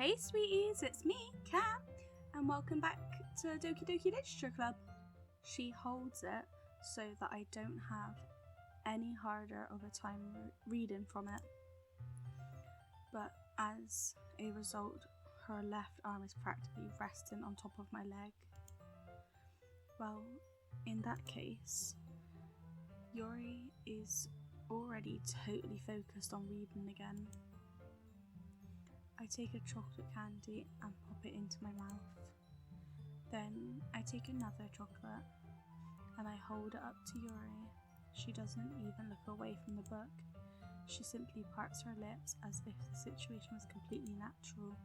Hey sweeties, it's me, Kat, and welcome back to Doki Doki Literature Club. She holds it so that I don't have any harder of a time reading from it. But as a result, her left arm is practically resting on top of my leg. Well, in that case, Yuri is already totally focused on reading again. I take a chocolate candy and pop it into my mouth. Then I take another chocolate and I hold it up to Yuri. She doesn't even look away from the book. She simply parts her lips as if the situation was completely natural.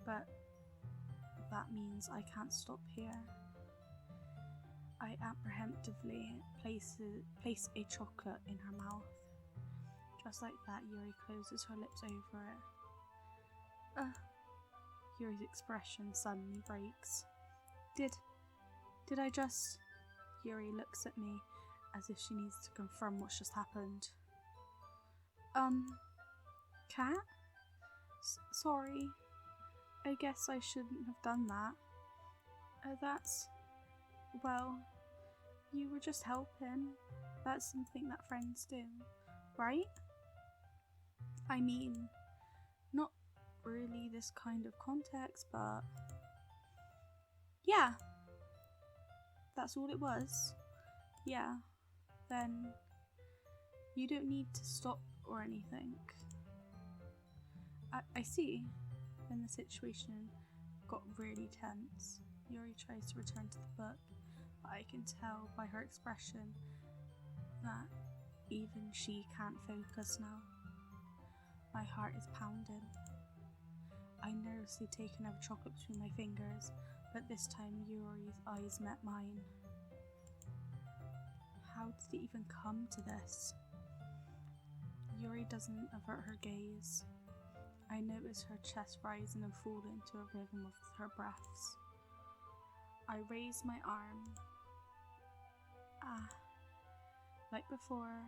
But that means I can't stop here. I apprehensively place a chocolate in her mouth. Just like that, Yuri closes her lips over it. Yuri's expression suddenly breaks. Did I just... Yuri looks at me as if she needs to confirm what's just happened. Cat? Sorry. I guess I shouldn't have done that. Well, you were just helping. That's something that friends do, right? I mean, not really this kind of context, but yeah, that's all it was. Yeah, then you don't need to stop or anything. I see. Then the situation got really tense. Yuri tries to return to the book, but I can tell by her expression that even she can't focus now. My heart is pounding. I nervously take another chocolate between my fingers, but this time Yuri's eyes met mine. How did it even come to this? Yuri doesn't avert her gaze. I notice her chest rising and falling to a rhythm of her breaths. I raise my arm. Like before,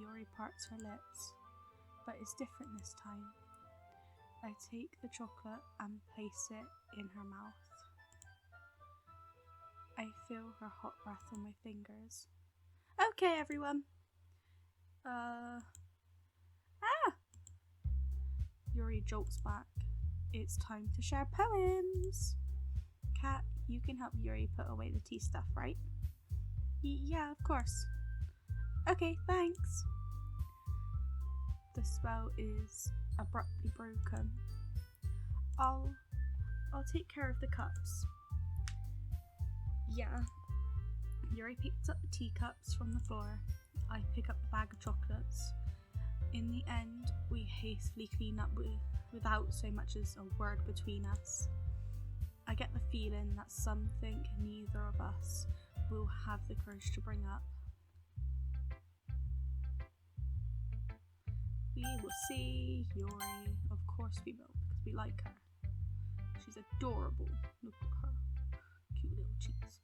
Yuri parts her lips, but it's different this time. I take the chocolate and place it in her mouth. I feel her hot breath on my fingers. Okay, everyone. Yuri jolts back. It's time to share poems. Kat, you can help Yuri put away the tea stuff, right? Yeah, of course. Okay, thanks. The spell is abruptly broken. I'll take care of the cups. Yeah. Yuri picks up the teacups from the floor. I pick up the bag of chocolates. In the end, we hastily clean up without so much as a word between us. I get the feeling that something neither of us will have the courage to bring up. We will see Yuri. Of course we will, because we like her. She's adorable. Look at her. Cute little cheeks.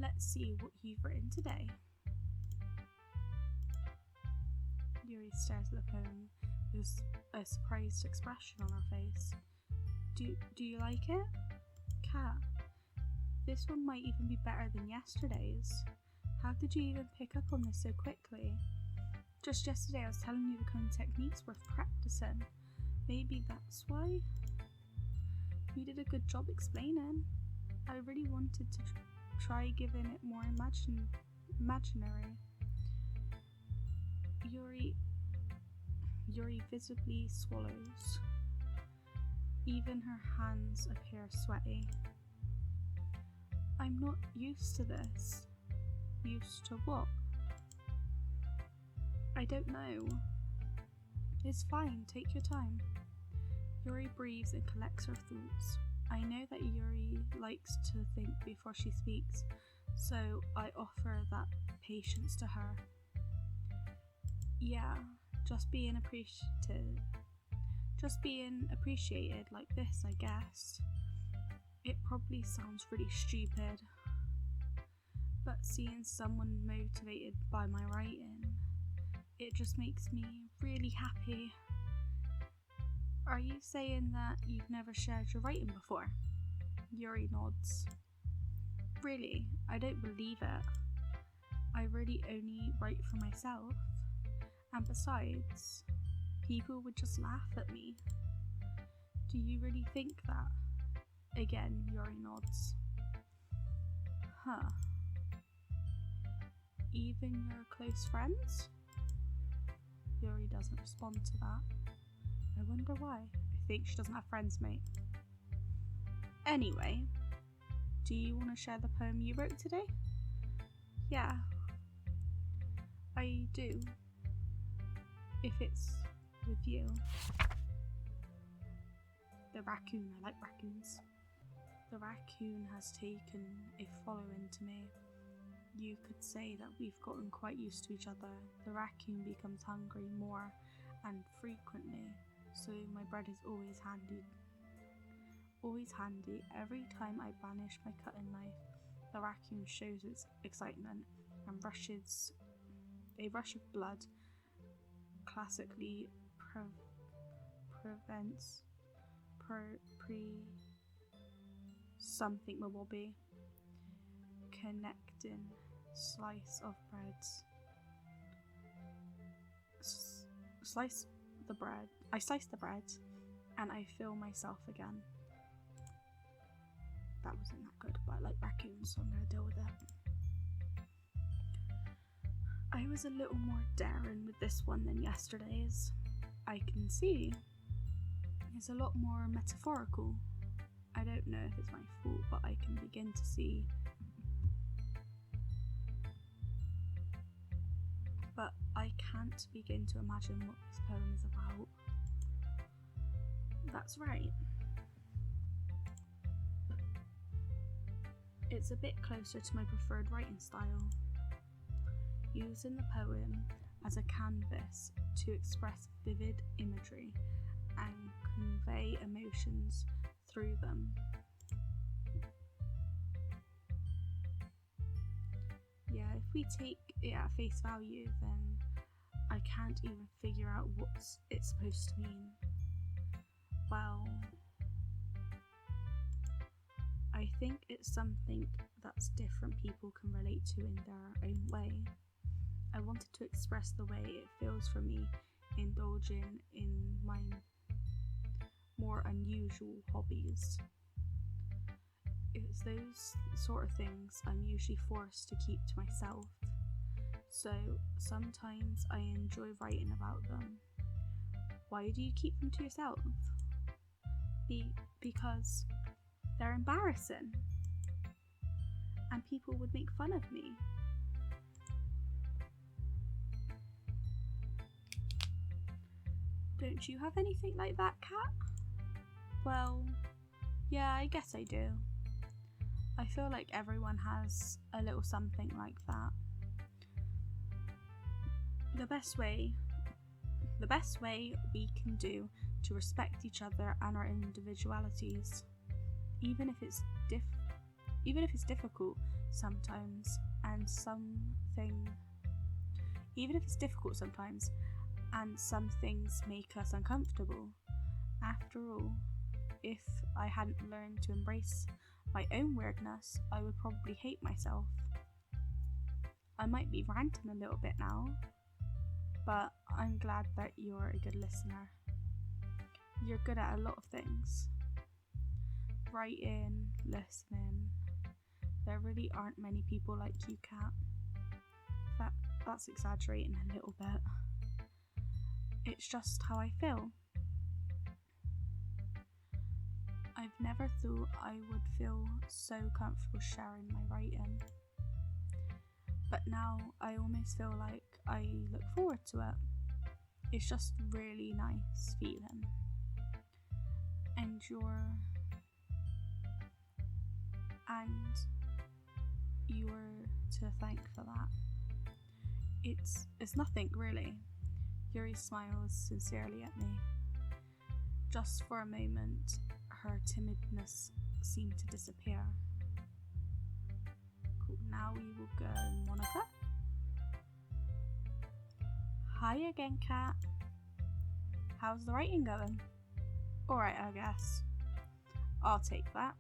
Let's see what you've written today. Yuri stares at the poem with a surprised expression on her face. Do you like it? Kat, this one might even be better than yesterday's. How did you even pick up on this so quickly? Just yesterday I was telling you the kind of techniques worth practicing. Maybe that's why? You did a good job explaining. I really wanted to try giving it more imaginary. Yuri visibly swallows. Even her hands appear sweaty. I'm not used to this. Used to what? I don't know. It's fine, take your time. Yuri breathes and collects her thoughts. I know that Yuri likes to think before she speaks, so I offer that patience to her. Yeah, just being appreciated like this, I guess. It probably sounds really stupid, but seeing someone motivated by my writing, it just makes me really happy. Are you saying that you've never shared your writing before? Yuri nods. Really? I don't believe it. I really only write for myself. And besides, people would just laugh at me. Do you really think that? Again, Yuri nods. Huh. Even your close friends? Yuri doesn't respond to that. I wonder why. I think she doesn't have friends, mate. Anyway, do you want to share the poem you wrote today? Yeah, I do. If it's with you. The raccoon, I like raccoons. The raccoon has taken a following to me. You could say that we've gotten quite used to each other. The raccoon becomes hungry more and frequently, so my bread is always handy. Always handy. Every time I banish my cutting knife, the raccoon shows its excitement and rushes a rush of blood. Classically prevents something mawobby. Connecting slice of bread. Slice the bread. I slice the bread and I feel myself again. That wasn't that good, but I like raccoons, so I'm gonna deal with it. I was a little more daring with this one than yesterday's. I can see it's a lot more metaphorical. I don't know if it's my fault, but I can begin to see. But I can't begin to imagine what this poem is about. That's right. It's a bit closer to my preferred writing style. Using the poem as a canvas to express vivid imagery and convey emotions through them. Yeah, if we take it at face value, then I can't even figure out what it's supposed to mean. Well, I think it's something that's different people can relate to in their own way. I wanted to express the way it feels for me indulging in my more unusual hobbies. It's those sort of things I'm usually forced to keep to myself, so sometimes I enjoy writing about them. Why do you keep them to yourself? Because they're embarrassing and people would make fun of me. Don't you have anything like that, Kat? Well, yeah, I guess I do. I feel like everyone has a little something like that. The best way we can do to respect each other and our individualities, even if it's difficult sometimes, and some things make us uncomfortable. After all, if I hadn't learned to embrace my own weirdness, I would probably hate myself. I might be ranting a little bit now, but I'm glad that you're a good listener. You're good at a lot of things. Writing, listening. There really aren't many people like you, Kat. That's exaggerating a little bit. It's just how I feel. I've never thought I would feel so comfortable sharing my writing. But now I almost feel like I look forward to it. It's just really nice feeling. And you're to thank for that. It's nothing really. Yuri smiles sincerely at me. Just for a moment, her timidness seemed to disappear. Cool. Now we will go Monica. Hi again, Kat. How's the writing going? Alright, I guess. I'll take that.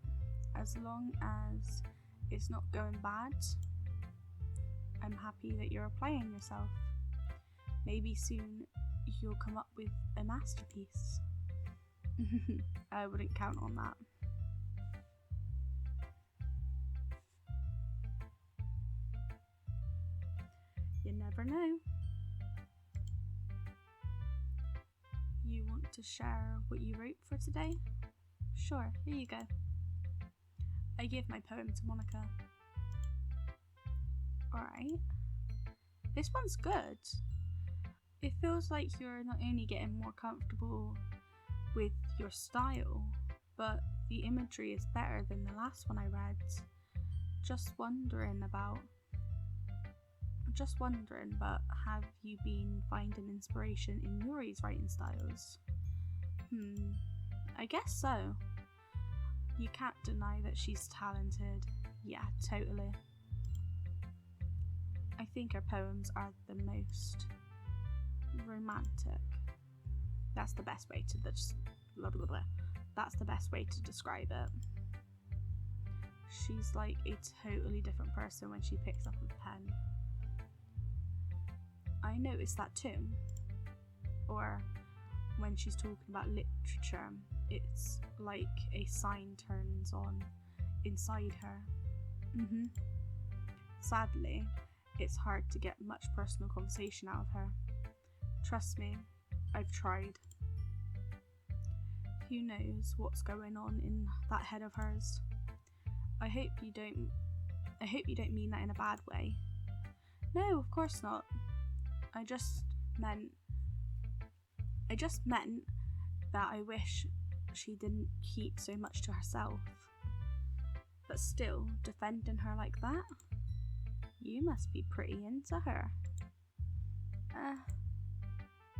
As long as it's not going bad, I'm happy that you're applying yourself. Maybe soon you'll come up with a masterpiece. I wouldn't count on that. You never know. You want to share what you wrote for today? Sure, here you go. I give my poem to Monica. Alright. This one's good. It feels like you're not only getting more comfortable with your style, but the imagery is better than the last one I read. Just wondering, but have you been finding inspiration in Yuri's writing styles? I guess so. You can't deny that she's talented. Yeah, totally. I think her poems are the most romantic. That's the best way to describe it. She's like a totally different person when she picks up a pen. I noticed that too. Or when she's talking about literature, it's like a sign turns on inside her. Sadly, it's hard to get much personal conversation out of her. Trust me, I've tried. Who knows what's going on in that head of hers? I hope you don't mean that in a bad way. No, of course not. I just meant that I wish she didn't keep so much to herself. But still, defending her like that? You must be pretty into her.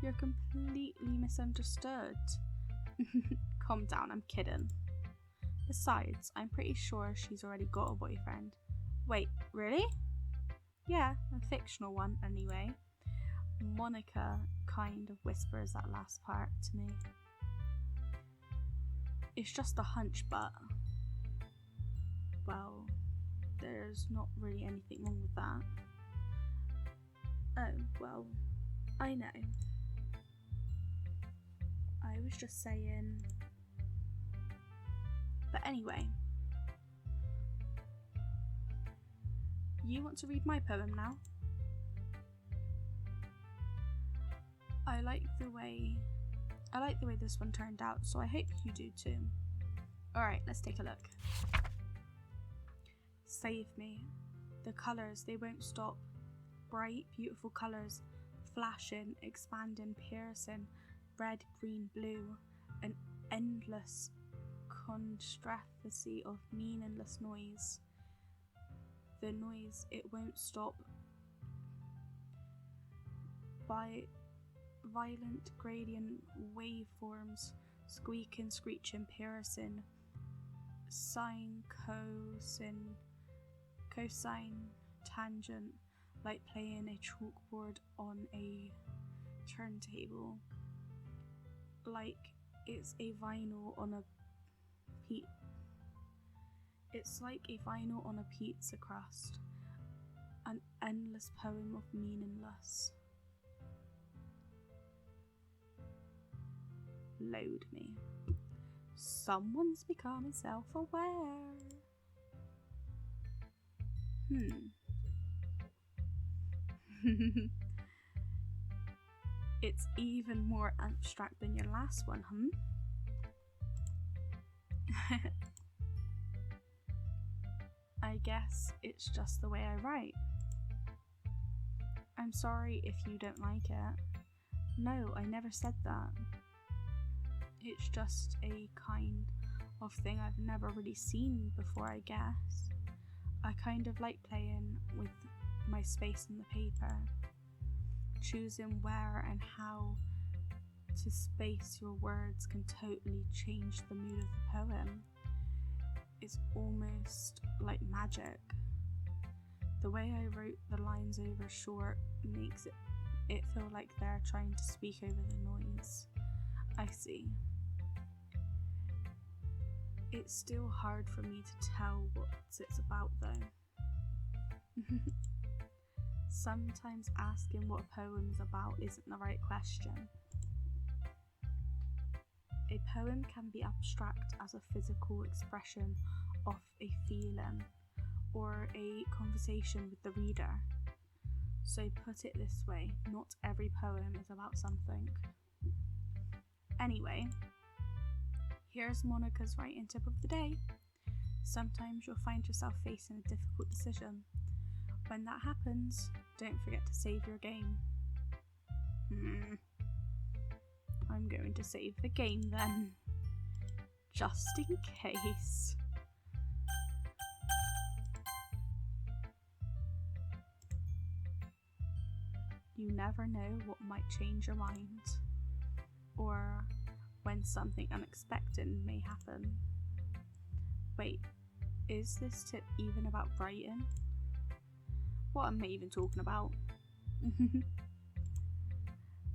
You're completely misunderstood. Calm down, I'm kidding. Besides, I'm pretty sure she's already got a boyfriend. Wait, really? Yeah, a fictional one anyway. Monica kind of whispers that last part to me. It's just a hunch, but well, there's not really anything wrong with that. Oh, well, I know. I was just saying. But anyway, you want to read my poem now? I like the way this one turned out, so I hope you do too. Alright, let's take a look. Save me. The colours, they won't stop. Bright, beautiful colours, flashing, expanding, piercing, red, green, blue, an endless constrathecy of meaningless noise. The noise, it won't stop. By violent gradient waveforms, squeaking, screeching, piercing, sine, cosine, tangent, like playing a chalkboard on a turntable, like it's a vinyl on a It's like a vinyl on a pizza crust, an endless poem of meaningless. Load me. Someone's becoming self-aware. It's even more abstract than your last one, I guess it's just the way I write. I'm sorry if you don't like it. No, I never said that. It's just a kind of thing I've never really seen before, I guess. I kind of like playing with my space on the paper, choosing where and how to space your words can totally change the mood of the poem. It's almost like magic. The way I wrote the lines over short makes it feel like they're trying to speak over the noise. I see. It's still hard for me to tell what it's about though. Sometimes asking what a poem is about isn't the right question. A poem can be abstract as a physical expression of a feeling or a conversation with the reader. So put it this way, not every poem is about something. Anyway, here's Monica's writing tip of the day. Sometimes you'll find yourself facing a difficult decision. When that happens, don't forget to save your game. I'm going to save the game then, just in case. You never know what might change your mind, or when something unexpected may happen. Wait, is this tip even about writing? What am I even talking about?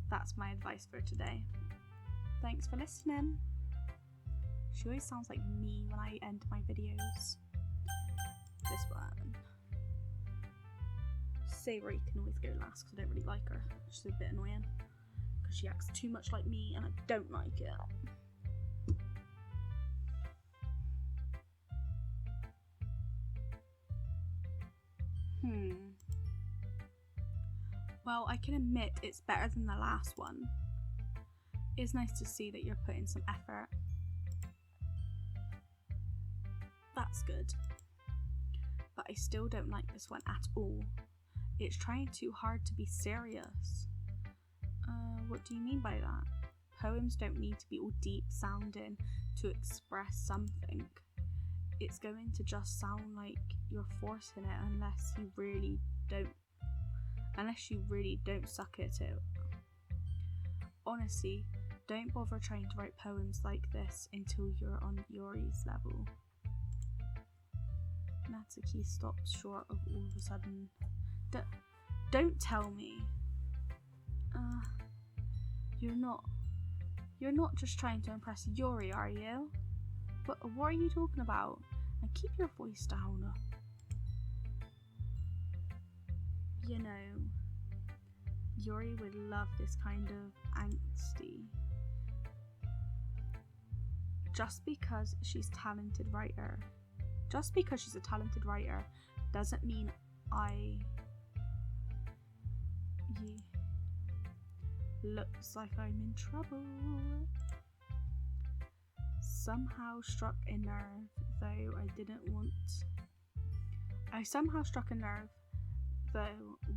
That's my advice for today. Thanks for listening. She always sounds like me when I end my videos. This one. Savory can always go last because I don't really like her. She's a bit annoying because she acts too much like me and I don't like it. Well, I can admit it's better than the last one. It's nice to see that you're putting some effort. That's good. But I still don't like this one at all. It's trying too hard to be serious. What do you mean by that? Poems don't need to be all deep sounding to express something. It's going to just sound like you're forcing it unless you really don't suck at it. Honestly, don't bother trying to write poems like this until you're on Yuri's level. Natsuki stops short of all of a sudden. Don't tell me. You're not just trying to impress Yuri, are you? What are you talking about? And keep your voice down. You know, Yuri would love this kind of angsty. Just because she's a talented writer doesn't mean looks like I'm in trouble. Somehow struck a nerve, though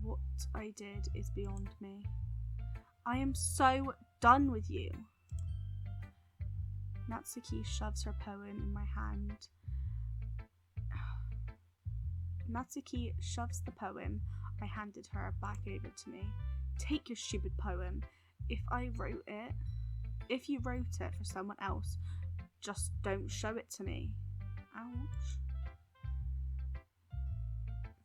what I did is beyond me. I am so done with you. Natsuki shoves her poem in my hand. Natsuki shoves the poem I handed her back over to me. Take your stupid poem. If you wrote it for someone else, just don't show it to me. Ouch.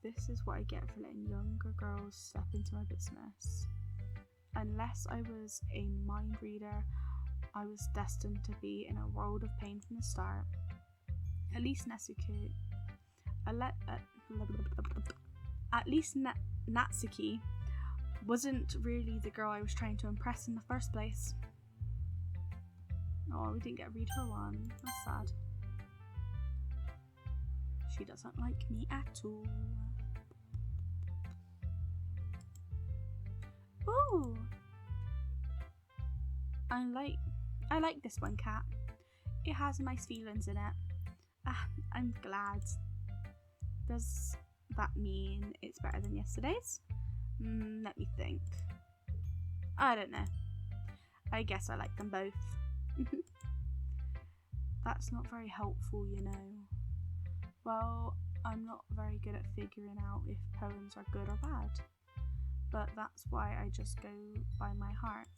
This is what I get for letting younger girls step into my business. Unless I was a mind reader, I was destined to be in a world of pain from the start. At least Natsuki wasn't really the girl I was trying to impress in the first place. Oh, we didn't get to read her one. That's sad. She doesn't like me at all. Ooh! I like this one, Cat. It has nice feelings in it. I'm glad. Does that mean it's better than yesterday's? Let me think. I don't know. I guess I like them both. That's not very helpful, you know. Well, I'm not very good at figuring out if poems are good or bad. But that's why I just go by my heart.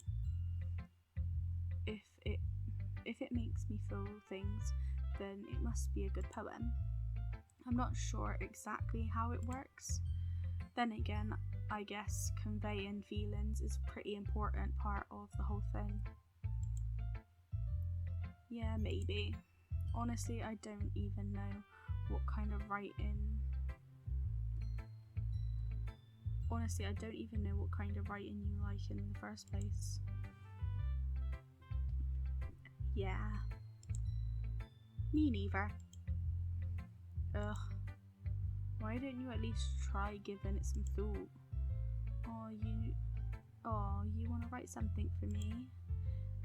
If it makes me feel things, then it must be a good poem. I'm not sure exactly how it works. Then again, I guess conveying feelings is a pretty important part of the whole thing. Yeah, maybe. Honestly, I don't even know what kind of writing. Honestly, I don't even know what kind of writing you like in the first place. Yeah. Me neither. Ugh. Why don't you at least try giving it some thought? You want to write something for me?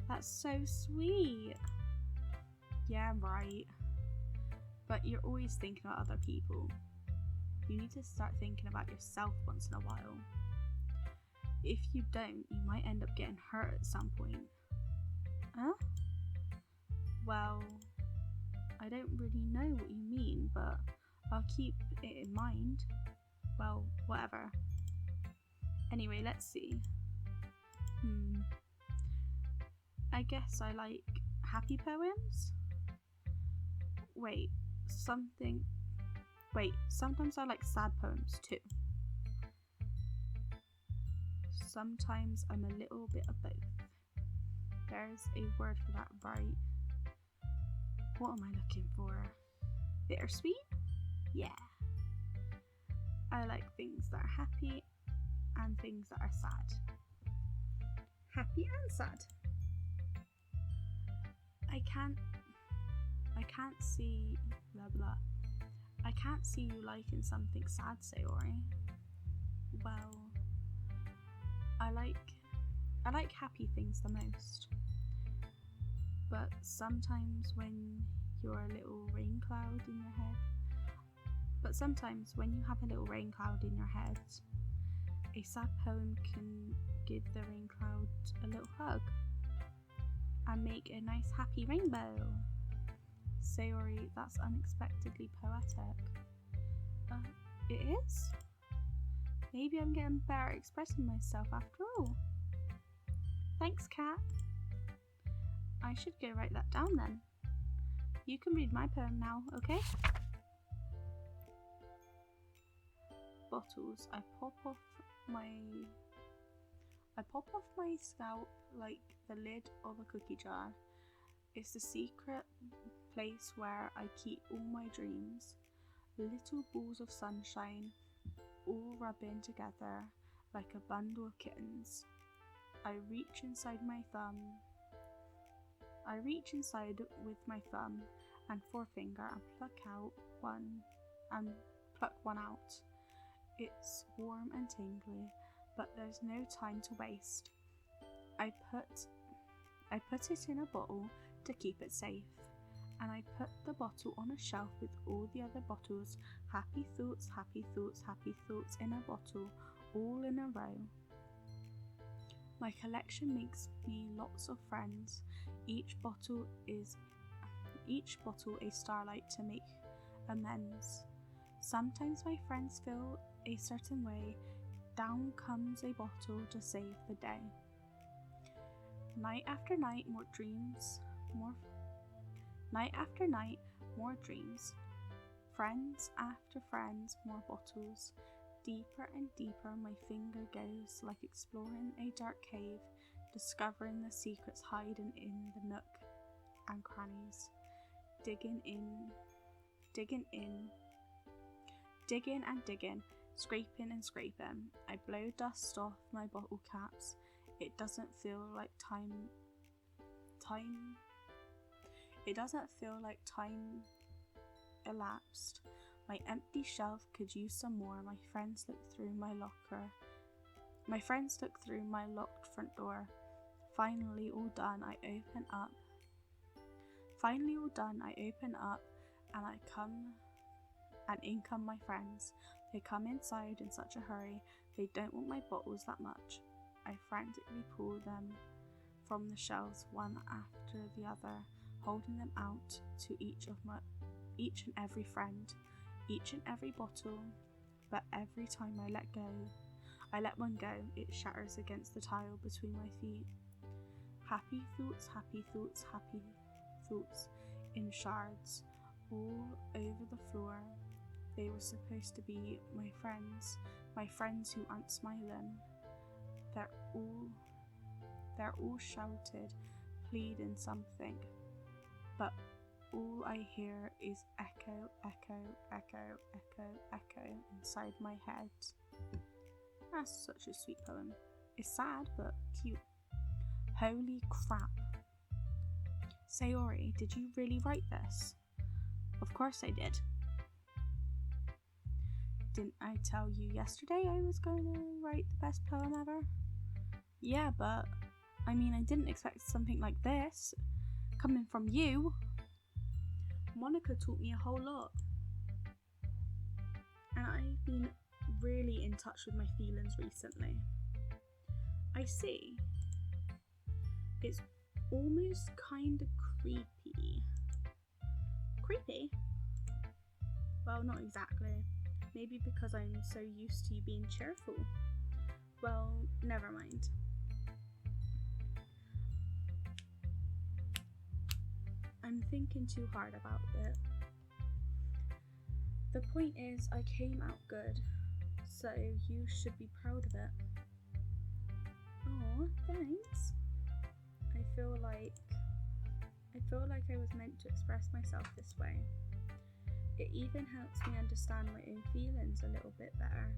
That's so sweet. Yeah, right. But you're always thinking about other people. You need to start thinking about yourself once in a while. If you don't, you might end up getting hurt at some point. Huh? Well, I don't really know what you mean, but I'll keep it in mind. Well, whatever. Anyway, let's see. I guess I like happy poems? Sometimes I like sad poems too. Sometimes I'm a little bit of both. There's a word for that, right? What am I looking for? Bittersweet? Yeah. I like things that are happy and things that are sad. Happy and sad. I can't see blah blah. I can't see you liking something sad, Sayori. Well, I like happy things the most. But sometimes when you're a little rain cloud in your head, sometimes when you have a little rain cloud in your head, a sad poem can give the rain cloud a little hug and make a nice happy rainbow. Sayori, that's unexpectedly poetic. It is? Maybe I'm getting better at expressing myself after all. Thanks, Kat. I should go write that down then. You can read my poem now, okay? Bottles. I pop off my scalp like the lid of a cookie jar. It's the secret place where I keep all my dreams. Little balls of sunshine, all rubbing together like a bundle of kittens. I reach inside with my thumb and forefinger and pluck one out. It's warm and tingly, but there's no time to waste. I put it in a bottle to keep it safe, and I put the bottle on a shelf with all the other bottles. Happy thoughts, happy thoughts, happy thoughts in a bottle, all in a row. My collection makes me lots of friends. Each bottle a starlight to make amends. Sometimes my friends feel a certain way. Down comes a bottle to save the day. Night after night, more dreams. Night after night, more dreams. Friends after friends, more bottles. Deeper and deeper my finger goes, like exploring a dark cave, discovering the secrets hiding in the nook and crannies. Digging and digging, scraping and scraping. I blow dust off my bottle caps. It doesn't feel like time elapsed. My empty shelf could use some more. My friends look through my locked front door. Finally all done, I open up and in come my friends. They come inside in such a hurry. They don't want my bottles that much. I frantically pull them from the shelves one after the other, holding them out to each and every friend, each and every bottle. But every time I let one go, it shatters against the tile between my feet. Happy thoughts, happy thoughts, happy thoughts in shards all over the floor. They were supposed to be my friends who aren't smiling. They're all shouted, pleading something, but all I hear is echo, echo, echo, echo, echo inside my head. That's such a sweet poem. It's sad, but cute. Holy crap. Sayori, did you really write this? Of course I did. Didn't I tell you yesterday I was going to write the best poem ever? Yeah, but I mean, I didn't expect something like this coming from you. Monica taught me a whole lot. And I've been really in touch with my feelings recently. I see. It's almost kind of creepy. Creepy? Well, not exactly. Maybe because I'm so used to you being cheerful. Well, never mind. I'm thinking too hard about it. The point is, I came out good, so you should be proud of it. Aw, thanks. I feel like I was meant to express myself this way. It even helps me understand my own feelings a little bit better.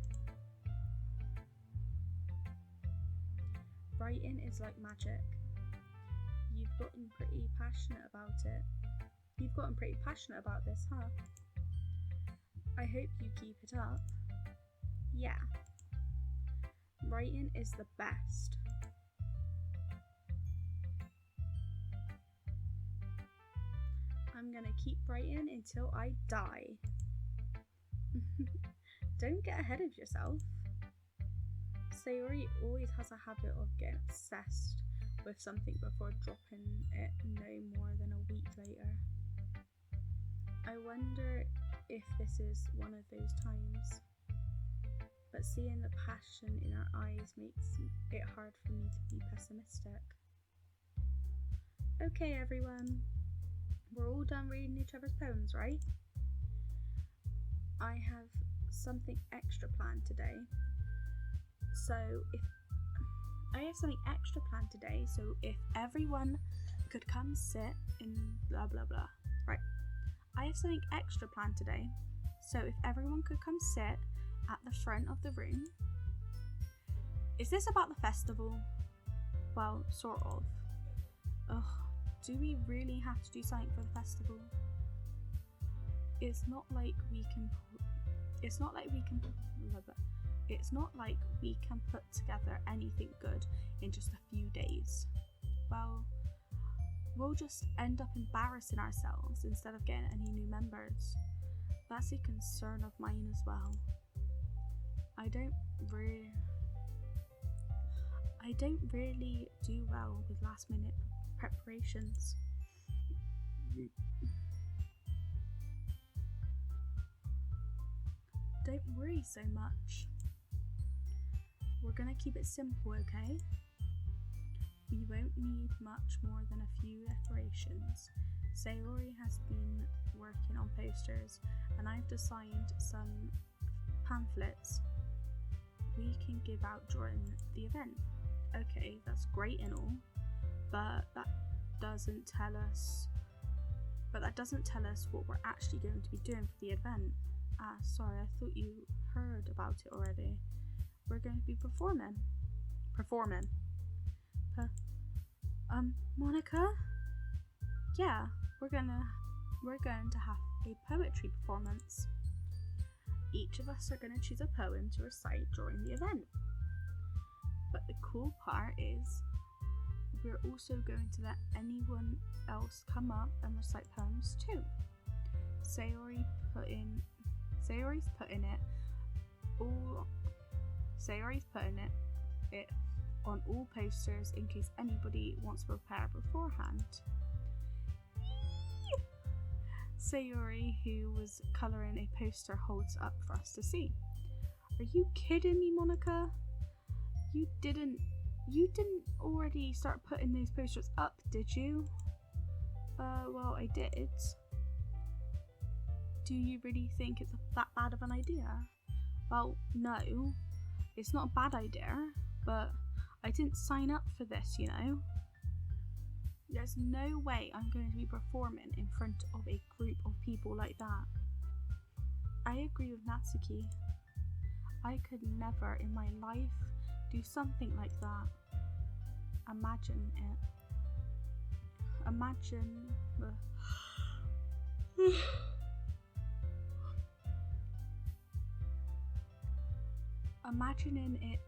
Writing is like magic. You've gotten pretty passionate about this, huh? I hope you keep it up. Yeah. Writing is the best. I'm gonna keep writing until I die. Don't get ahead of yourself. Sayori always has a habit of getting obsessed with something before dropping it no more than a week later. I wonder if this is one of those times. But seeing the passion in her eyes makes it hard for me to be pessimistic. Okay, everyone. We're all done reading each other's poems, right? I have something extra planned today. So if everyone could come sit in blah blah blah. Right. I have something extra planned today. So if everyone could come sit at the front of the room. Is this about the festival? Well, sort of. Ugh. Do we really have to do something for the festival? It's not like we can put together anything good in just a few days. Well, we'll just end up embarrassing ourselves instead of getting any new members. That's a concern of mine as well. I don't really do well with last minute preparations. Don't worry so much. We're gonna keep it simple, okay? We won't need much more than a few decorations. Sayori has been working on posters and I've designed some pamphlets we can give out during the event. Okay, that's great and all, but that doesn't tell us what we're actually going to be doing for the event. Sorry, I thought you heard about it already. We're going to be performing. Monica? Yeah, we're going to have a poetry performance. Each of us are going to choose a poem to recite during the event. But the cool part is we're also going to let anyone else come up and recite poems too. Sayori's putting it on all posters in case anybody wants to prepare beforehand. Sayori, who was colouring a poster, holds up for us to see. Are you kidding me, Monica? You didn't already start putting those posters up, did you? Well, I did. Do you really think it's that bad of an idea? Well, no, it's not a bad idea, but I didn't sign up for this, you know. There's no way I'm going to be performing in front of a group of people like that. I agree with Natsuki. I could never in my life do something like that. Imagine it. Imagine... Imagining it,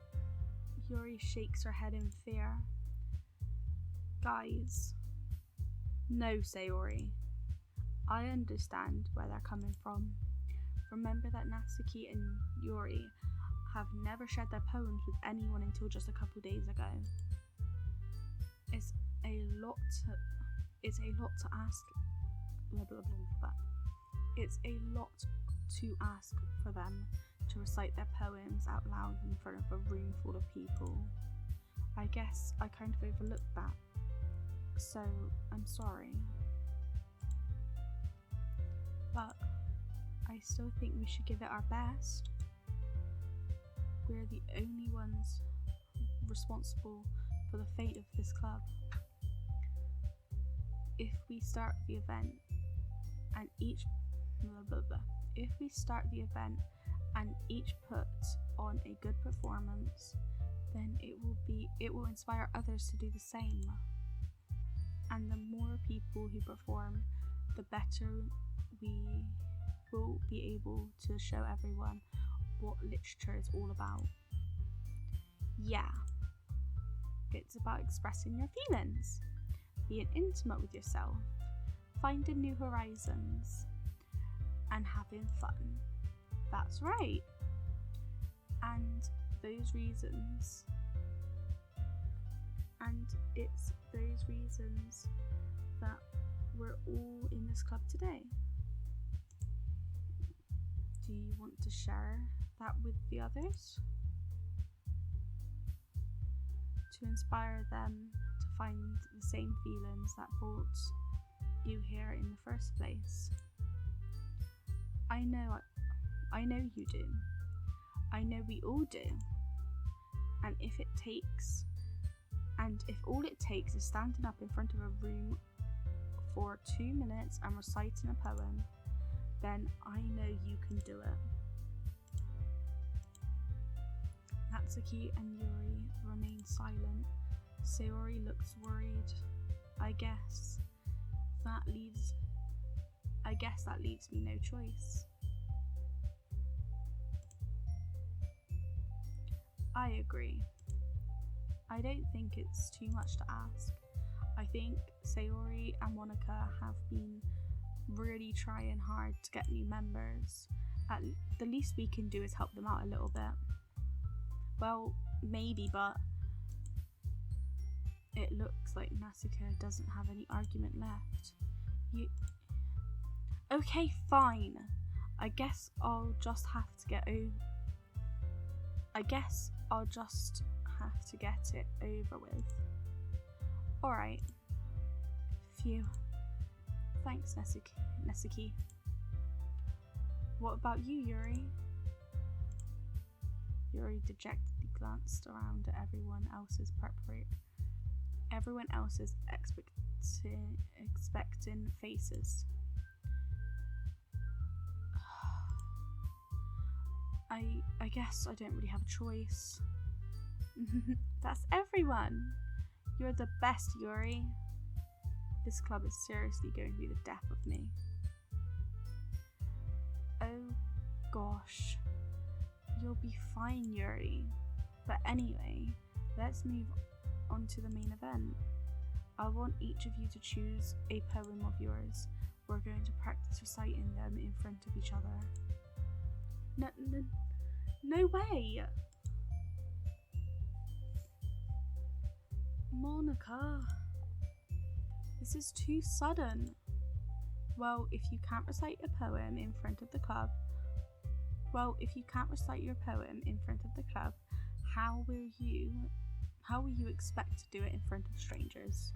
Yuri shakes her head in fear. Guys, no, Sayori. I understand where they're coming from. Remember that Natsuki and Yuri have never shared their poems with anyone until just a couple days ago. It's a lot to ask. Blah, blah, blah, blah. It's a lot to ask for them to recite their poems out loud in front of a room full of people. I guess I kind of overlooked that, so I'm sorry. But I still think we should give it our best. We're the only ones responsible for the fate of this club. If we start the event and each put on a good performance, then it will inspire others to do the same. And the more people who perform, the better we will be able to show everyone what literature is all about. Yeah, it's about expressing your feelings, being intimate with yourself, finding new horizons, and having fun. That's right. And it's those reasons that we're all in this club today. Do you want to share that with the others? To inspire them to find the same feelings that brought you here in the first place. I know you do. I know we all do. And if all it takes is standing up in front of a room for 2 minutes and reciting a poem, then I know you can do it. Natsuki and Yuri remain silent. Sayori looks worried. I guess that leaves me no choice. I agree. I don't think it's too much to ask. I think Sayori and Monica have been really trying hard to get new members. The least we can do is help them out a little bit. Well, maybe, but it looks like Natsuki doesn't have any argument left. Okay, fine. I guess I'll just have to get it over with. Alright. Phew. Thanks, Natsuki. What about you, Yuri? Yuri dejectedly glanced around at everyone else's expectant faces. I guess I don't really have a choice. That's everyone. You're the best, Yuri. This club is seriously going to be the death of me. Oh gosh. You'll be fine, Yuri. But anyway, let's move on to the main event. I want each of you to choose a poem of yours. We're going to practice reciting them in front of each other. No way! Monica, this is too sudden. Well, if you can't recite your poem in front of the club, how will you expect to do it in front of strangers?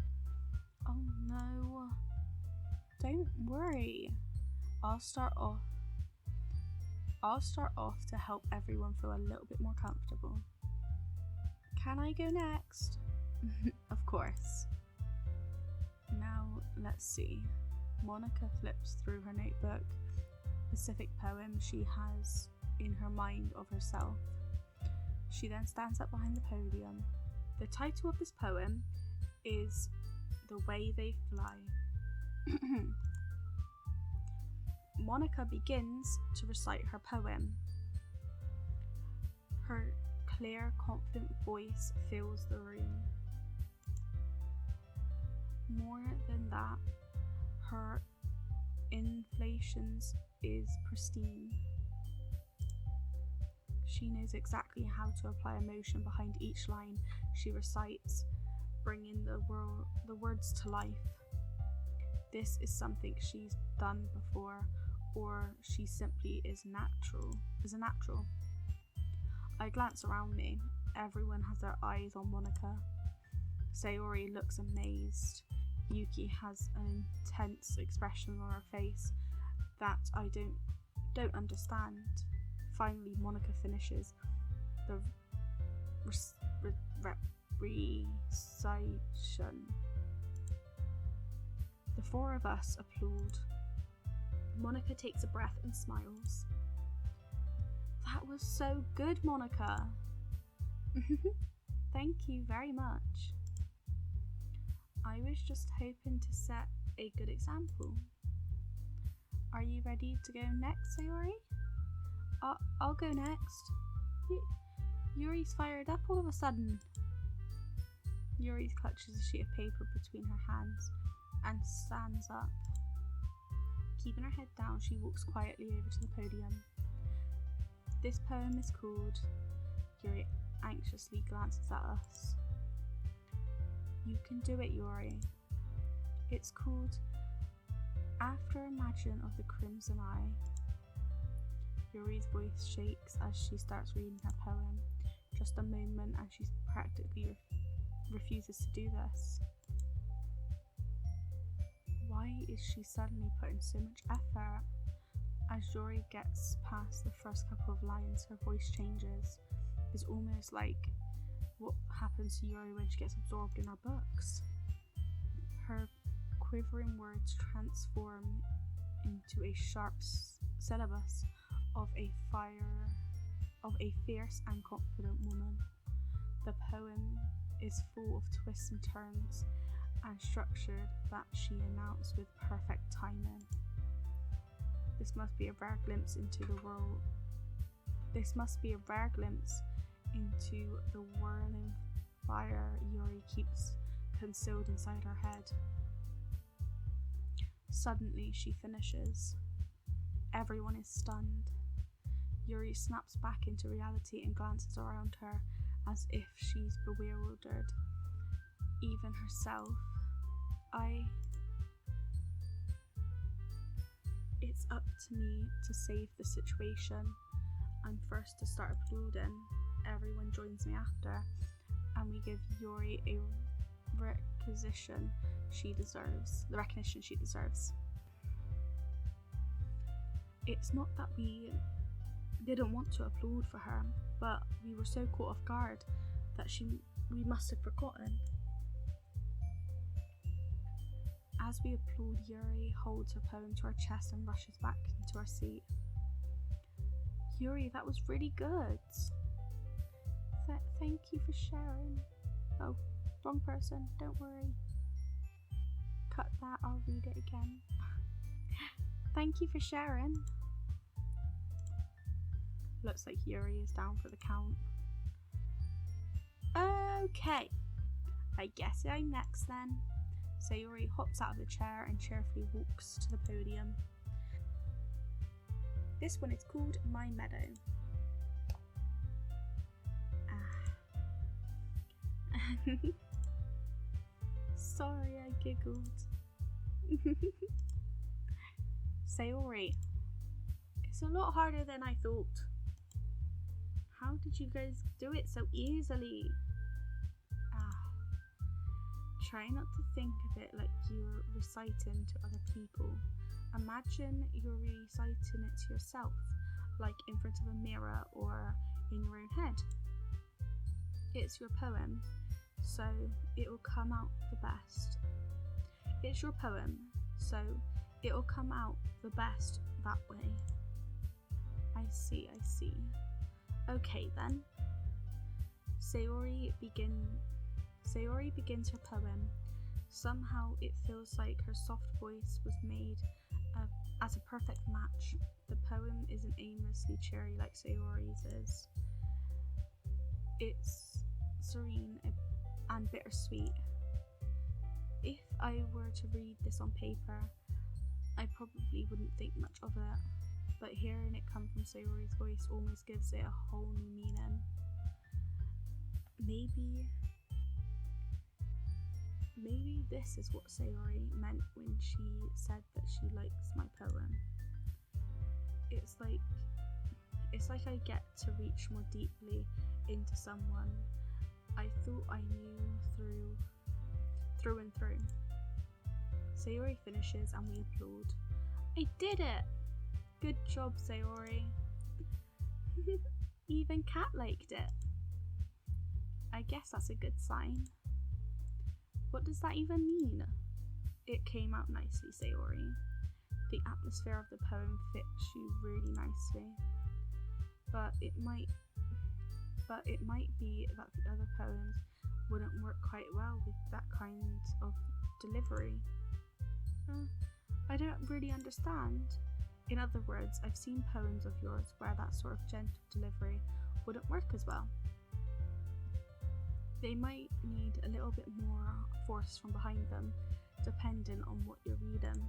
Oh no. Don't worry. I'll start off to help everyone feel a little bit more comfortable. Can I go next? Of course. Let's see. Monica flips through her notebook, specific poem she has in her mind of herself. She then stands up behind the podium. The title of this poem is The Way They Fly. Monica begins to recite her poem. Her clear, confident voice fills the room. More than that, her inflections is pristine. She knows exactly how to apply emotion behind each line she recites, bringing the words to life. This is something she's done before, or she simply is a natural. I glance around me. Everyone has their eyes on Monica. Sayori looks amazed. Yuki has an intense expression on her face that I don't understand. Finally, Monica finishes the recitation. The four of us applaud. Monica takes a breath and smiles. That was so good, Monica. Thank you very much. I was just hoping to set a good example. Are you ready to go next, Sayori? I'll go next. Yuri's fired up all of a sudden. Yuri clutches a sheet of paper between her hands and stands up. Keeping her head down, she walks quietly over to the podium. This poem is called... Yuri anxiously glances at us. You can do it, Yuri. It's called After Imagine of the Crimson Eye. Yuri's voice shakes as she starts reading her poem. Just a moment and she practically refuses to do this. Why is she suddenly putting so much effort? As Yuri gets past the first couple of lines, her voice changes. It's almost like what happens to Yuri when she gets absorbed in our books. Her quivering words transform into a sharp syllabus of a fierce and confident woman. The poem is full of twists and turns and structured that she announced with perfect timing. This must be a rare glimpse into the whirling fire Yuri keeps concealed inside her head. Suddenly she finishes. Everyone is stunned. Yuri snaps back into reality and glances around her as if she's bewildered. Even herself. It's up to me to save the situation. I'm first to start applauding. Everyone joins me after, and we give Yuri the recognition she deserves. It's not that we didn't want to applaud for her, but we were so caught off guard that we must have forgotten. As we applaud, Yuri holds her poem to her chest and rushes back into her seat. Yuri, that was really good. Thank you for sharing. Oh, wrong person, don't worry. Cut that, I'll read it again. Thank you for sharing. Looks like Yuri is down for the count. Okay, I guess I'm next then. Sayori hops out of the chair and cheerfully walks to the podium. This one is called My Meadow. Sorry, I giggled. Sayori, it's a lot harder than I thought. How did you guys do it so easily? Try not to think of it like you're reciting to other people. Imagine you're reciting it to yourself, like in front of a mirror or in your own head. It's your poem, so it will come out the best. It's your poem, so it'll come out the best that way. I see. Okay then. Sayori begins her poem. Somehow it feels like her soft voice was made as a perfect match. The poem isn't aimlessly cheery like Sayori's is. It's serene and bittersweet. If I were to read this on paper, I probably wouldn't think much of it, but hearing it come from Sayori's voice almost gives it a whole new meaning. Maybe this is what Sayori meant when she said that she likes my poem. It's like I get to reach more deeply into someone I thought I knew through and through. Sayori finishes and we applaud. I did it! Good job, Sayori. Even Kat liked it. I guess that's a good sign. What does that even mean? It came out nicely, Sayori. The atmosphere of the poem fits you really nicely. But it might be that the other poems wouldn't work quite well with that kind of delivery. I don't really understand. In other words, I've seen poems of yours where that sort of gentle delivery wouldn't work as well. They might need a little bit more force from behind them, depending on what you're reading.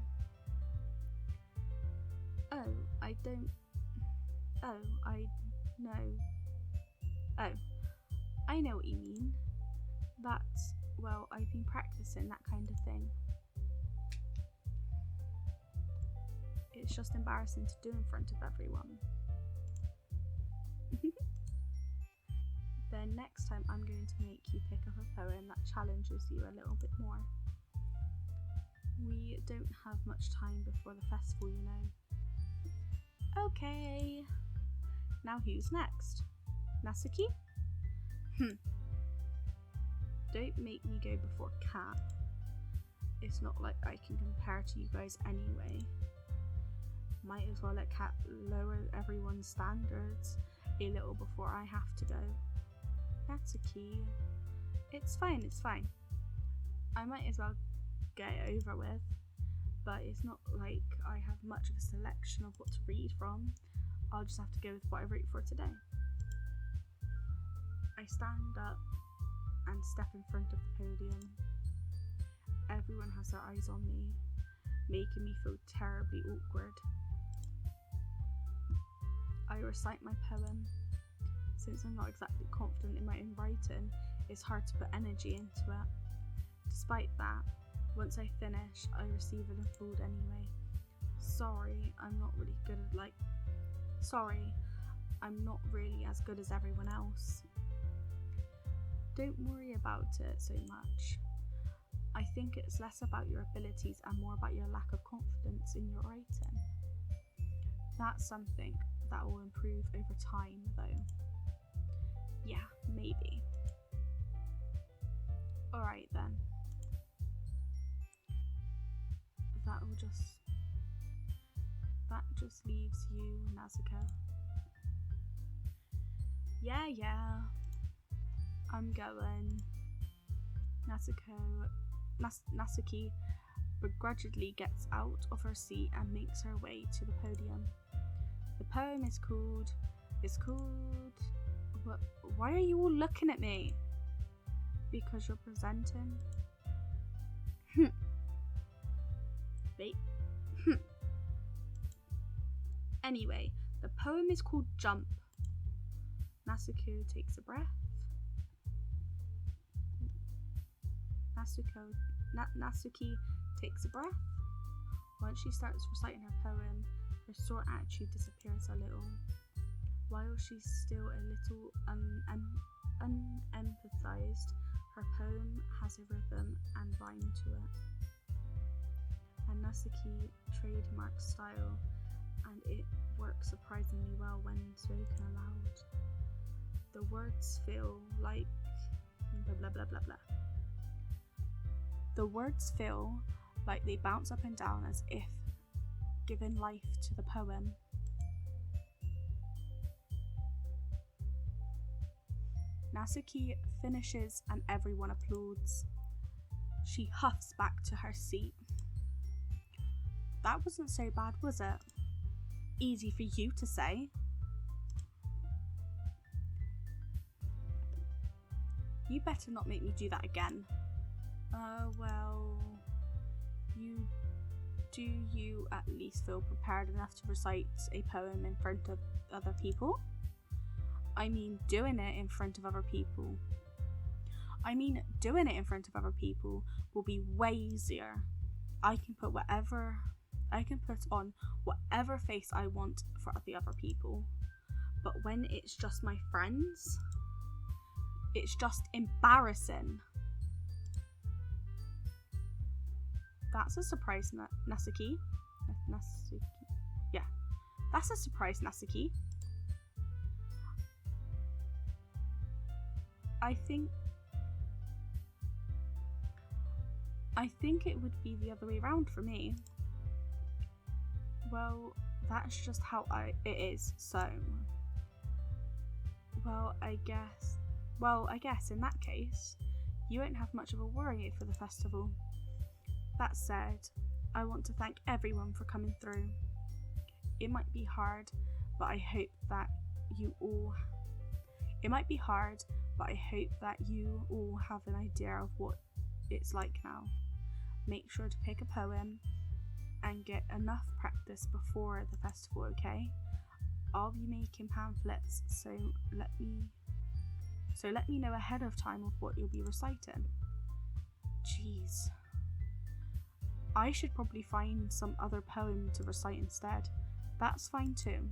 I know what you mean. I've been practicing that kind of thing. It's just embarrassing to do in front of everyone. Then next time I'm going to make you pick up a poem that challenges you a little bit more. We don't have much time before the festival, you know. Okay. Now who's next? Natsuki? Don't make me go before Kat. It's not like I can compare to you guys anyway. Might as well let Kat lower everyone's standards a little before I have to go. Natsuki. It's fine. I might as well get it over with, but it's not like I have much of a selection of what to read from. I'll just have to go with what I wrote for today. I stand up and step in front of the podium. Everyone has their eyes on me, making me feel terribly awkward. I recite my poem. Since I'm not exactly confident in my own writing, it's hard to put energy into it. Despite that, once I finish, I receive an applaud anyway. Sorry, I'm not really as good as everyone else. Don't worry about it so much. I think it's less about your abilities and more about your lack of confidence in your writing. That's something that will improve over time, though. Yeah, maybe. Alright then. That just leaves you, Nezuko. Yeah. I'm going. Natsuki begrudgingly gets out of her seat and makes her way to the podium. The poem is called. What? Why are you all looking at me? Because you're presenting? Wait. Anyway, the poem is called Jump. Natsuki takes a breath. Natsuki takes a breath. Once she starts reciting her poem, her sore attitude disappears a little. While she's still a little unempathized, her poem has a rhythm and rhyme to it. And Natsuki trademarks style, and it works surprisingly well when spoken aloud. The words feel blah blah blah blah blah. The words feel like they bounce up and down as if giving life to the poem. Natsuki finishes and everyone applauds. She huffs back to her seat. That wasn't so bad, was it? Easy for you to say. You better not make me do that again. Well, do you at least feel prepared enough to recite a poem in front of other people? I mean, doing it in front of other people will be way easier. I can put on whatever face I want for the other people. But when it's just my friends, it's just embarrassing. That's a surprise, Natsuki. Yeah, that's a surprise, Natsuki. I think it would be the other way around for me. Well, that's just how it is, so... Well, I guess in that case, you won't have much of a worry for the festival. That said, I want to thank everyone for coming through. It might be hard, but I hope that you all have an idea of what it's like now. Make sure to pick a poem and get enough practice before the festival, okay? I'll be making pamphlets, so let me know ahead of time of what you'll be reciting. Jeez. I should probably find some other poem to recite instead. That's fine too.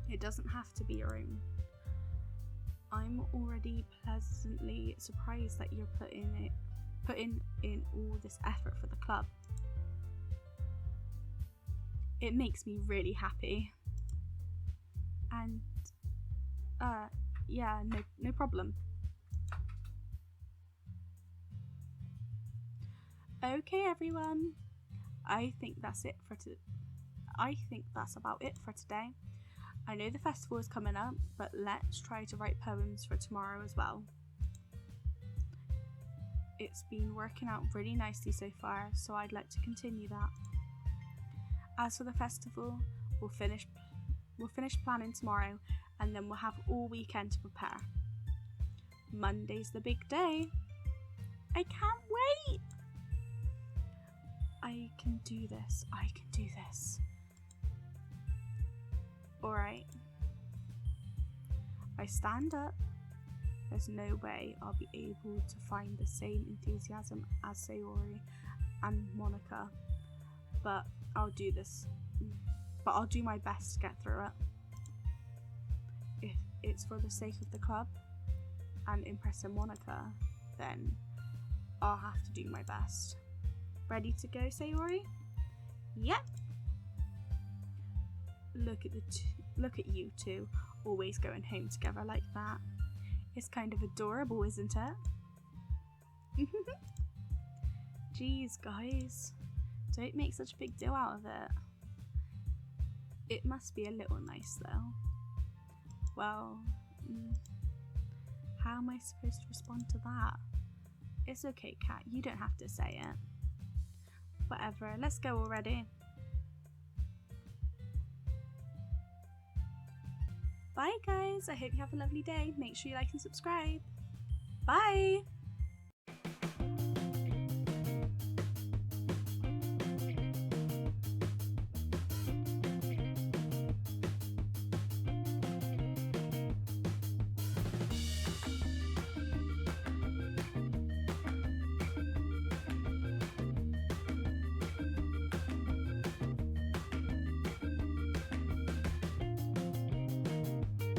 It doesn't have to be your own. I'm already pleasantly surprised that you're putting in all this effort for the club. It makes me really happy. And yeah, no problem. Okay, everyone. I think that's about it for today. I know the festival is coming up, but let's try to write poems for tomorrow as well. It's been working out really nicely so far, so I'd like to continue that. As for the festival, we'll finish planning tomorrow, and then we'll have all weekend to prepare. Monday's the big day. I can't wait! I can do this. Alright. I stand up. There's no way I'll be able to find the same enthusiasm as Sayori and Monica, but I'll do this. But I'll do my best to get through it. If it's for the sake of the club and impressing Monica, then I'll have to do my best. Ready to go, Sayori? Yep. Look at you two, always going home together like that. It's kind of adorable, isn't it? Jeez, guys. Don't make such a big deal out of it. It must be a little nice, though. Well, how am I supposed to respond to that? It's okay, Kat. You don't have to say it. Whatever. Let's go already. Bye, guys. I hope you have a lovely day. Make sure you like and subscribe. Bye!